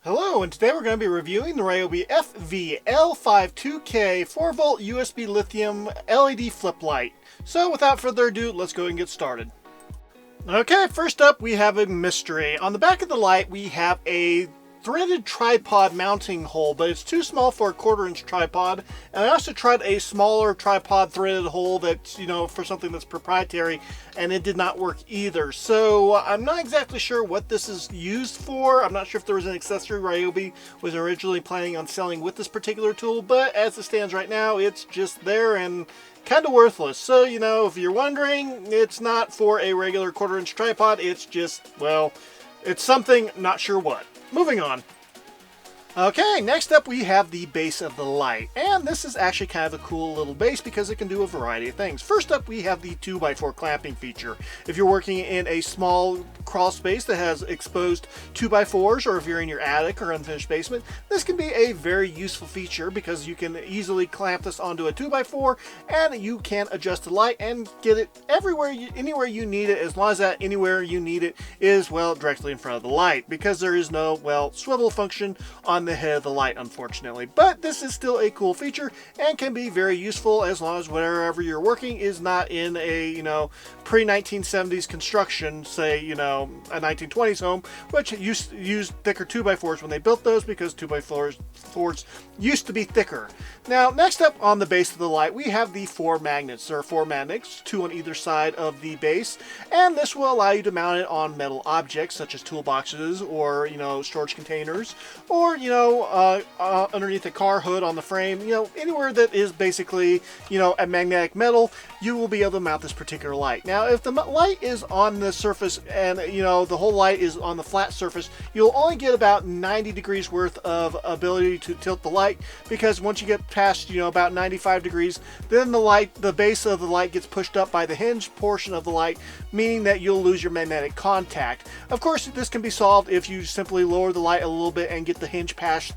Hello, and today we're going to be reviewing the Ryobi Fvl52k 4-volt USB lithium LED flip light. So without further ado, let's go and get started. Okay, first up we have a mystery. On the back of the light we have a threaded tripod mounting hole, but it's too small for a 1/4-inch tripod. And I also tried a smaller tripod threaded hole that's, for something that's proprietary, and it did not work either. So I'm not exactly sure what this is used for. I'm not sure if there was an accessory Ryobi was originally planning on selling with this particular tool, but as it stands right now, it's just there and kind of worthless. So, if you're wondering, it's not for a regular 1/4-inch tripod. It's just, well, it's something, not sure what. Moving on. Okay, next up we have the base of the light, and this is actually kind of a cool little base because it can do a variety of things. First up we have the 2x4 clamping feature. If you're working in a small crawl space that has exposed 2x4s, or if you're in your attic or unfinished basement, this can be a very useful feature because you can easily clamp this onto a 2x4 and you can adjust the light and get it everywhere, anywhere you need it, as long as that anywhere you need it is, well, directly in front of the light, because there is no, well, swivel function on the head of the light, unfortunately. But this is still a cool feature and can be very useful as long as wherever you're working is not in a, pre-1970s construction, say, a 1920s home, which used thicker 2x4s when they built those, because 2x4s used to be thicker. Now, next up on the base of the light, we have the 4 magnets. There are 4 magnets, 2 on either side of the base, and this will allow you to mount it on metal objects such as toolboxes or, storage containers, or, underneath a car hood on the frame, anywhere that is basically, a magnetic metal, you will be able to mount this particular light. Now, if the light is on the surface and, the whole light is on the flat surface, you'll only get about 90 degrees worth of ability to tilt the light, because once you get past, about 95 degrees, then the base of the light gets pushed up by the hinge portion of the light, meaning that you'll lose your magnetic contact. Of course, this can be solved if you simply lower the light a little bit and get the hinge past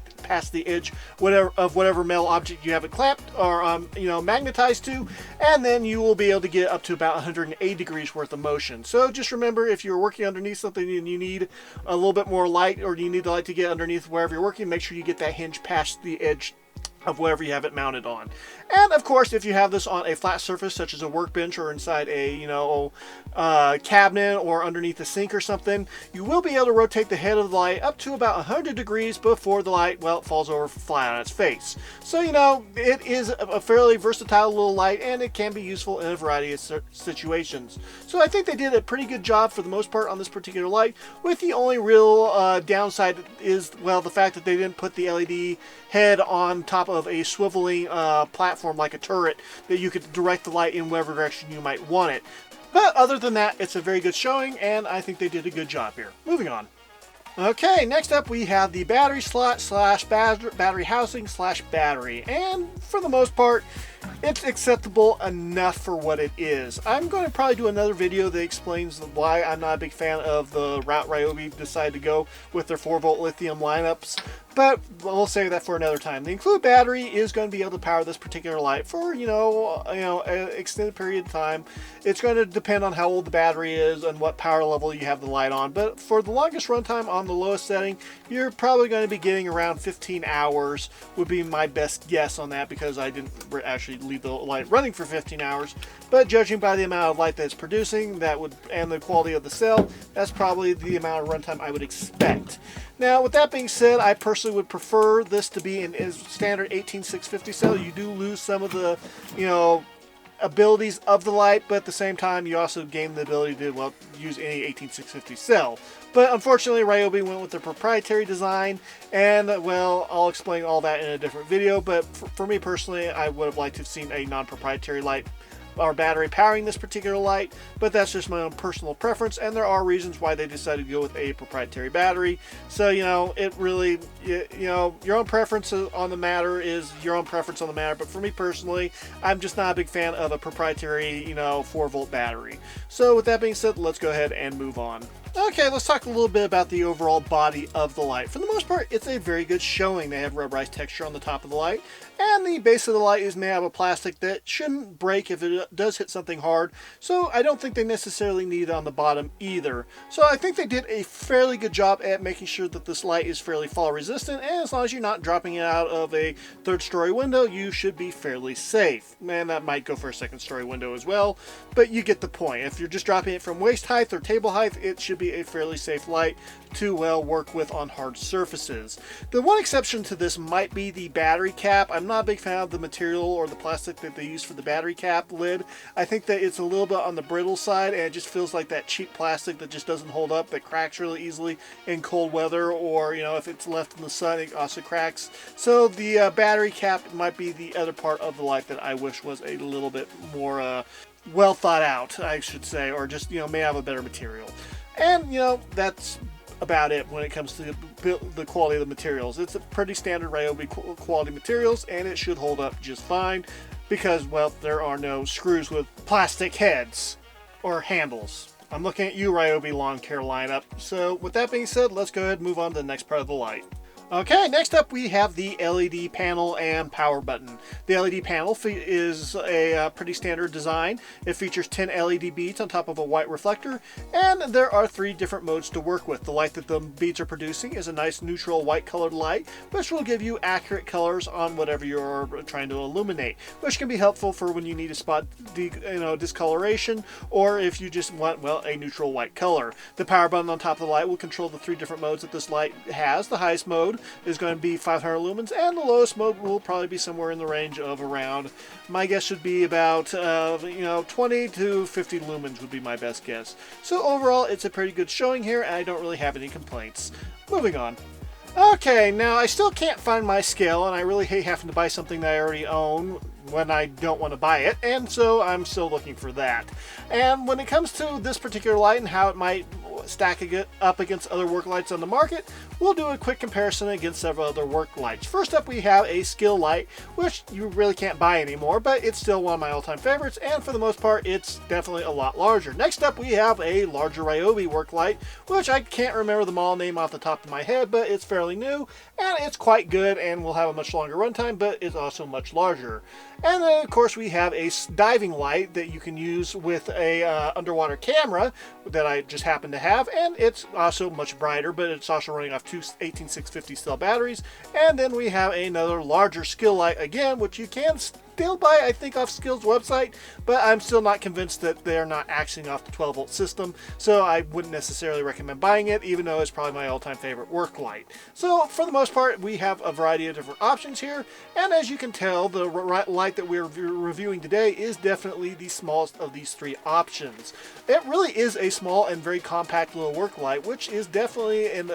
the edge of whatever metal object you have it clamped or magnetized to, and then you will be able to get up to about 180 degrees worth of motion. So just remember, if you're working underneath something and you need a little bit more light, or you need the light to get underneath wherever you're working, make sure you get that hinge past the edge of whatever you have it mounted on. And of course, if you have this on a flat surface such as a workbench or inside a cabinet or underneath a sink or something, you will be able to rotate the head of the light up to about 100 degrees before the light, well, falls over flat on its face. So it is a fairly versatile little light, and it can be useful in a variety of situations. So I think they did a pretty good job for the most part on this particular light, with the only real downside is, well, the fact that they didn't put the LED head on top of a swiveling platform like a turret that you could direct the light in whatever direction you might want it. But other than that, it's a very good showing, and I think they did a good job here. Moving on. Okay, next up we have the battery slot / battery housing / battery, and for the most part, it's acceptable enough for what it is. I'm going to probably do another video that explains why I'm not a big fan of the route Ryobi decided to go with their 4-volt lithium lineups, but we'll save that for another time. The included battery is going to be able to power this particular light for, an extended period of time. It's going to depend on how old the battery is and what power level you have the light on, but for the longest runtime on the lowest setting, you're probably going to be getting around 15 hours would be my best guess on that, because I didn't actually leave the light running for 15 hours, but judging by the amount of light that it's producing, and the quality of the cell, that's probably the amount of runtime I would expect. Now, with that being said, I personally would prefer this to be a standard 18650 cell. You do lose some of the, abilities of the light, but at the same time, you also gain the ability to, well, use any 18650 cell. But unfortunately, Ryobi went with their proprietary design, and, well, I'll explain all that in a different video, but for me personally, I would have liked to have seen a non-proprietary light or battery powering this particular light, but that's just my own personal preference, and there are reasons why they decided to go with a proprietary battery. So, it really, your own preference on the matter is your own preference on the matter, but for me personally, I'm just not a big fan of a proprietary, 4-volt battery. So with that being said, let's go ahead and move on. Okay, let's talk a little bit about the overall body of the light. For the most part, it's a very good showing. They have rubberized texture on the top of the light, and the base of the light is made out of plastic that shouldn't break if it does hit something hard, so I don't think they necessarily need it on the bottom either. So I think they did a fairly good job at making sure that this light is fairly fall resistant, and as long as you're not dropping it out of a third-story window, you should be fairly safe. And that might go for a second-story window as well, but you get the point. If you're just dropping it from waist height or table height, it should be a fairly safe light to work with on hard surfaces. The one exception to this might be the battery cap. I'm not a big fan of the material or the plastic that they use for the battery cap lid. I think that it's a little bit on the brittle side, and it just feels like that cheap plastic that just doesn't hold up, that cracks really easily in cold weather, or if it's left in the sun it also cracks. So the battery cap might be the other part of the light that I wish was a little bit more well thought out, I should say, or just may have a better material. And that's about it when it comes to the quality of the materials. It's a pretty standard Ryobi quality materials, and it should hold up just fine because, well, there are no screws with plastic heads or handles. I'm looking at you, Ryobi lawn care lineup. So with that being said, let's go ahead and move on to the next part of the light. Okay, next up we have the LED panel and power button. The LED panel is a pretty standard design. It features 10 LED beads on top of a white reflector, and there are 3 different modes to work with. The light that the beads are producing is a nice neutral white colored light, which will give you accurate colors on whatever you're trying to illuminate, which can be helpful for when you need to spot discoloration, or if you just want, well, a neutral white color. The power button on top of the light will control the 3 different modes that this light has. The highest mode is going to be 500 lumens, and the lowest mode will probably be somewhere in the range of around, my guess should be about 20 to 50 lumens would be my best guess. So overall, it's a pretty good showing here, and I don't really have any complaints. Moving on. Okay, now I still can't find my scale, and I really hate having to buy something that I already own when I don't want to buy it, and so I'm still looking for that. And when it comes to this particular light and how it might stack up against other work lights on the market, we'll do a quick comparison against several other work lights. First up, we have a skill light, which you really can't buy anymore, but it's still one of my all-time favorites, and for the most part, it's definitely a lot larger. Next up, we have a larger Ryobi work light, which I can't remember the model name off the top of my head, but it's fairly new, and it's quite good, and will have a much longer runtime, but it's also much larger. And then, of course, we have a diving light that you can use with a underwater camera that I just happen to have, and it's also much brighter, but it's also running off 2 18650 cell batteries. And then we have another larger skill light again, which you can still buy, I think, off Skill's website, but I'm still not convinced that they're not actioning off the 12 volt system, so I wouldn't necessarily recommend buying it, even though it's probably my all-time favorite work light. So for the most part, we have a variety of different options here, and as you can tell, the light that we're reviewing today is definitely the smallest of these 3 options. It really is a small and very compact little work light, which is definitely an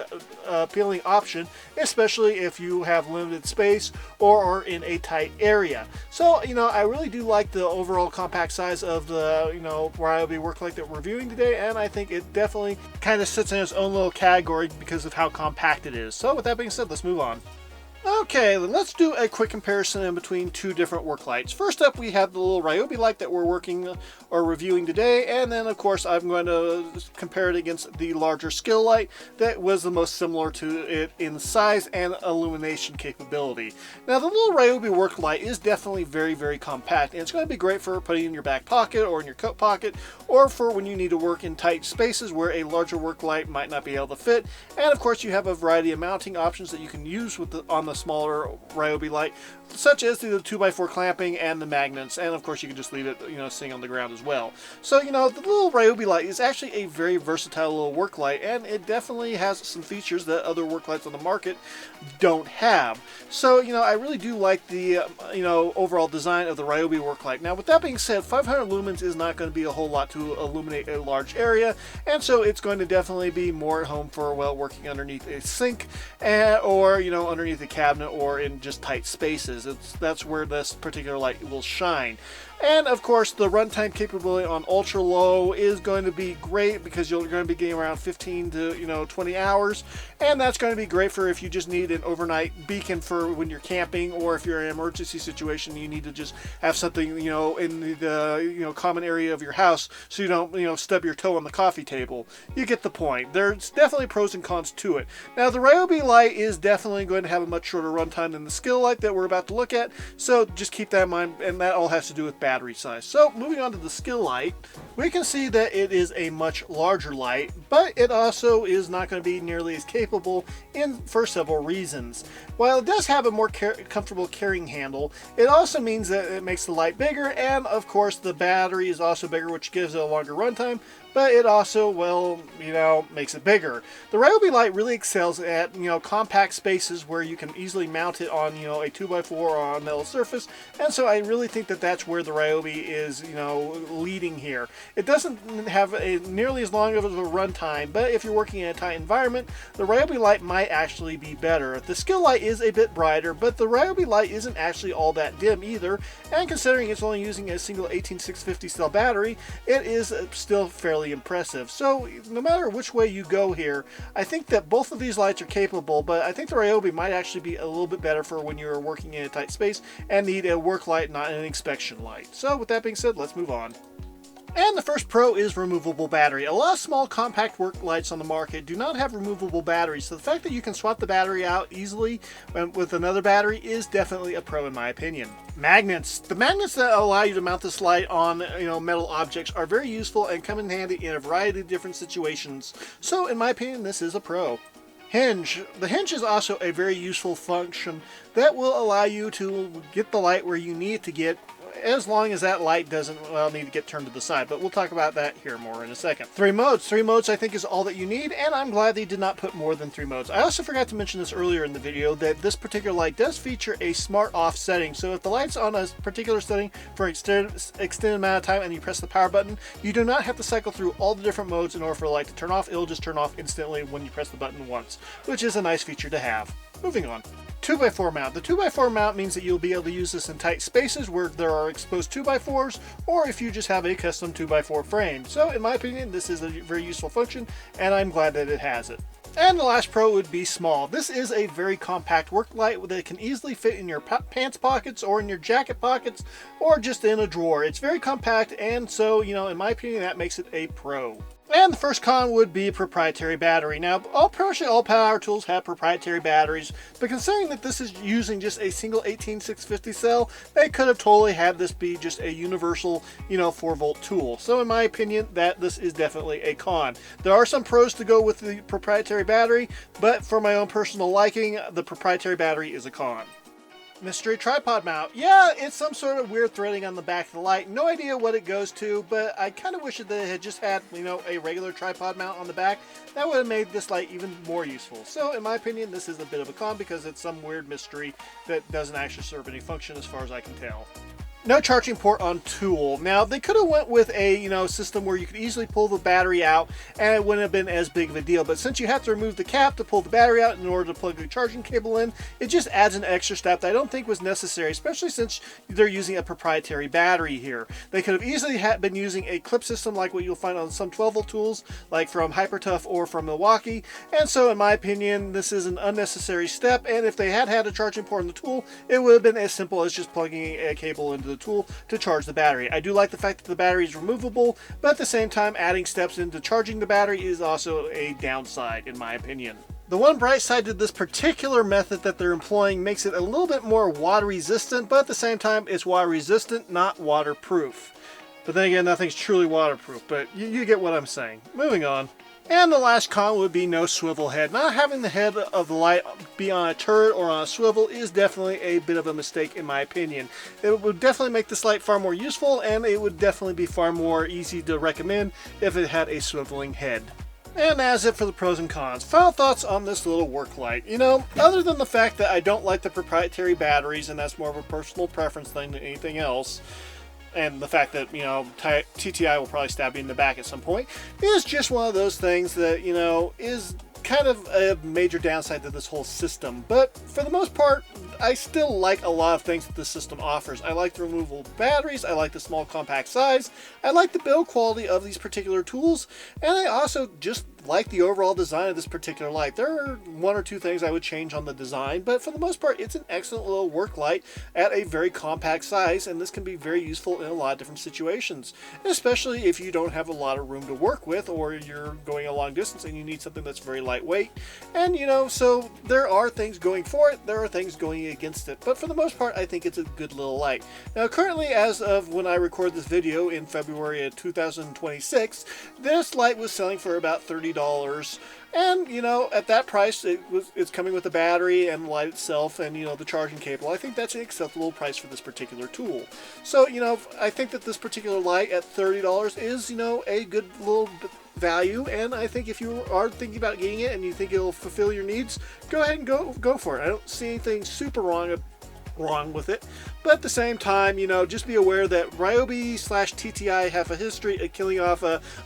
appealing option, especially if you have limited space or are in a tight area. So, I really do like the overall compact size of the, Ryobi work light that we're reviewing today, and I think it definitely kind of sits in its own little category because of how compact it is. So with that being said, let's move on. Okay, then let's do a quick comparison in between 2 different work lights. First up, we have the little Ryobi light that we're working or reviewing today, and then of course I'm going to compare it against the larger skill light that was the most similar to it in size and illumination capability. Now, the little Ryobi work light is definitely very, very compact, and it's going to be great for putting in your back pocket or in your coat pocket, or for when you need to work in tight spaces where a larger work light might not be able to fit. And of course, you have a variety of mounting options that you can use with on the smaller Ryobi light, such as the 2x4 clamping and the magnets, and of course you can just leave it sitting on the ground as well. So the little Ryobi light is actually a very versatile little work light, and it definitely has some features that other work lights on the market don't have. So I really do like the overall design of the Ryobi work light. Now, with that being said, 500 lumens is not going to be a whole lot to illuminate a large area, and so it's going to definitely be more at home for working underneath a sink, or underneath a cabinet, or in just tight spaces. That's where this particular light will shine. And of course, the runtime capability on ultra low is going to be great because you're going to be getting around 15 to 20 hours, and that's going to be great for if you just need an overnight beacon for when you're camping, or if you're in an emergency situation, you need to just have something in the common area of your house so you don't stub your toe on the coffee table. You get the point. There's definitely pros and cons to it. Now, the Ryobi light is definitely going to have a much shorter runtime than the skill light that we're about to look at, so just keep that in mind, and that all has to do with battery size. So moving on to the skill light, we can see that it is a much larger light, but it also is not going to be nearly as capable for several reasons. While it does have a more comfortable carrying handle, it also means that it makes the light bigger, and of course the battery is also bigger, which gives it a longer runtime, but it also, well, makes it bigger. The Ryobi light really excels at, compact spaces where you can easily mount it on, a 2x4 or on a metal surface, and so I really think that that's where the Ryobi is, leading here. It doesn't have nearly as long of a runtime, but if you're working in a tight environment, the Ryobi light might actually be better. The skill light is a bit brighter, but the Ryobi light isn't actually all that dim either, and considering it's only using a single 18650 cell battery, it is still fairly impressive. So no matter which way you go here, I think that both of these lights are capable, but I think the Ryobi might actually be a little bit better for when you're working in a tight space and need a work light, not an inspection light. So with that being said, let's move on. And the first pro is removable battery. A lot of small compact work lights on the market do not have removable batteries, so the fact that you can swap the battery out easily with another battery is definitely a pro in my opinion. Magnets. The magnets that allow you to mount this light on metal objects are very useful and come in handy in a variety of different situations, so in my opinion this is a pro. Hinge. The hinge is also a very useful function that will allow you to get the light where you need it to get, as long as that light doesn't need to get turned to the side, but we'll talk about that here more in a second. 3 modes. 3 modes I think is all that you need, and I'm glad they did not put more than 3 modes. I also forgot to mention this earlier in the video that this particular light does feature a smart off setting, so if the light's on a particular setting for an extended amount of time and you press the power button, you do not have to cycle through all the different modes in order for the light to turn off. It'll just turn off instantly when you press the button once, which is a nice feature to have. Moving on. 2x4 mount. The 2x4 mount means that you'll be able to use this in tight spaces where there are exposed 2x4s, or if you just have a custom 2x4 frame. So in my opinion, this is a very useful function, and I'm glad that it has it. And the last pro would be small. This is a very compact work light that can easily fit in your pants pockets or in your jacket pockets or just in a drawer. It's very compact, and so, in my opinion, that makes it a pro. And the first con would be proprietary battery. Now, pretty all power tools have proprietary batteries, but considering that this is using just a single 18650 cell, they could have totally had this be just a universal, 4-volt tool. So in my opinion, this is definitely a con. There are some pros to go with the proprietary battery, but for my own personal liking, the proprietary battery is a con. Mystery tripod mount. Yeah, it's some sort of weird threading on the back of the light. No idea what it goes to, but I kind of wish that it had just had, a regular tripod mount on the back. That would have made this light even more useful. So in my opinion, this is a bit of a con because it's some weird mystery that doesn't actually serve any function as far as I can tell. No charging port on tool. Now, they could have went with a, system where you could easily pull the battery out and it wouldn't have been as big of a deal. But since you have to remove the cap to pull the battery out in order to plug the charging cable in, it just adds an extra step that I don't think was necessary, especially since they're using a proprietary battery here. They could have easily been using a clip system like what you'll find on some 12-volt tools, like from Hypertough or from Milwaukee. And so, in my opinion, this is an unnecessary step. And if they had had a charging port on the tool, it would have been as simple as just plugging a cable into the tool to charge the battery. I do like the fact that the battery is removable, but at the same time, adding steps into charging the battery is also a downside in my opinion. The one bright side to this particular method that they're employing makes it a little bit more water resistant, but at the same time, it's water resistant, not waterproof. But then again, nothing's truly waterproof, but you get what I'm saying. Moving on. And the last con would be no swivel head. Not having the head of the light be on a turret or on a swivel is definitely a bit of a mistake in my opinion. It would definitely make this light far more useful, and it would definitely be far more easy to recommend if it had a swiveling head. And that's it for the pros and cons. Final thoughts on this little work light. Other than the fact that I don't like the proprietary batteries, and that's more of a personal preference thing than anything else, and the fact that, TTI will probably stab me in the back at some point, is just one of those things that, is kind of a major downside to this whole system, but for the most part, I still like a lot of things that this system offers. I like the removable batteries, I like the small compact size, I like the build quality of these particular tools, and I also just like the overall design of this particular light. There are one or two things I would change on the design, but for the most part, it's an excellent little work light at a very compact size, and this can be very useful in a lot of different situations, especially if you don't have a lot of room to work with, or you're going a long distance and you need something that's very lightweight. And so there are things going for it, there are things going against it, but for the most part, I think it's a good little light. Now, currently, as of when I record this video in February of 2026, this light was selling for about $30. And at that price, it's coming with the battery and the light itself and the charging cable. I think that's an acceptable price for this particular tool. So I think that this particular light at $30 is a good little value, and I think if you are thinking about getting it and you think it'll fulfill your needs, go ahead and go for it. I don't see anything super wrong with it, but at the same time, just be aware that Ryobi/TTI have a history of killing off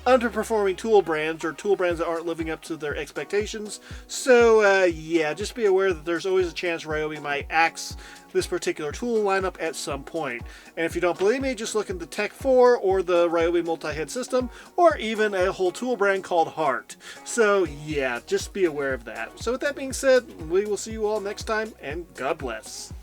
underperforming tool brands, or tool brands that aren't living up to their expectations. So yeah, just be aware that there's always a chance Ryobi might axe this particular tool lineup at some point. And if you don't believe me, just look at the Tech 4 or the Ryobi multi-head system, or even a whole tool brand called Heart. So yeah, just be aware of that. So with that being said, we will see you all next time, and God bless.